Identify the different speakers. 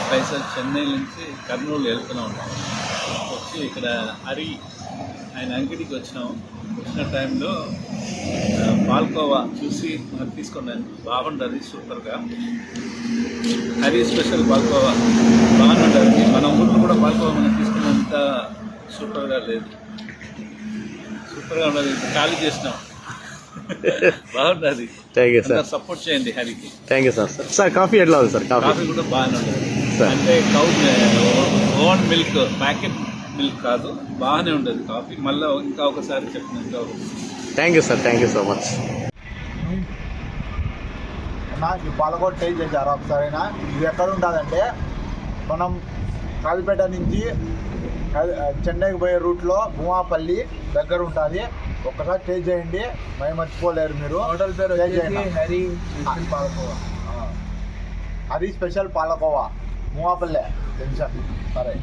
Speaker 1: Spices Chennai నుంచి కర్నూలు వెళ్తూనే ఉన్నాం. వచ్చి ఇక్కడ హరి ఆయన అంగడికి వచ్చిన టైంలో పాల్కోవా చూసి నాకు తీసుకున్నాను. బాగుంటుంది సూపర్గా. హరి స్పెషల్ పాల్కోవా బాగుంటుంది. మన ఊళ్ళో కూడా పాల్కోవా మనం తీసుకున్నంత సూపర్గా లేదు. సూపర్గా ఉన్నది. ఖాళీ చేసినాం. బాగుంటుంది.
Speaker 2: Thank you sir.
Speaker 1: సపోర్ట్ చేయండి హరికి.
Speaker 2: Thank you sir. Sir coffee ఎట్లా ఉంది సార్?
Speaker 1: కాఫీ కూడా బాగానే ఉంటుంది. అంటే ఓన్ మిల్క్, ప్యాకెట్ మిల్క్ కాదు, బాగానే ఉంటుంది కాఫీ. మళ్ళీ ఇంకా ఒకసారి చెప్పిన.
Speaker 2: Thank you sir. Thank you so much.
Speaker 3: నాకు పాలకోట టేస్ట్ చేశారు ఒకసారైనా. ఇది ఎక్కడ ఉంటుందంటే మనం కాజీపేట నుంచి చెన్నైకి పోయే రూట్లో భూమాపల్లి దగ్గర ఉంటుంది. ఒక్కసారి టేస్ట్ చేయండి, మేము మర్చిపోలేరు మీరు. హోటల్ పేరు హరి పాలకోవా. Hari special Palkova Bhumapalle junction. సరే.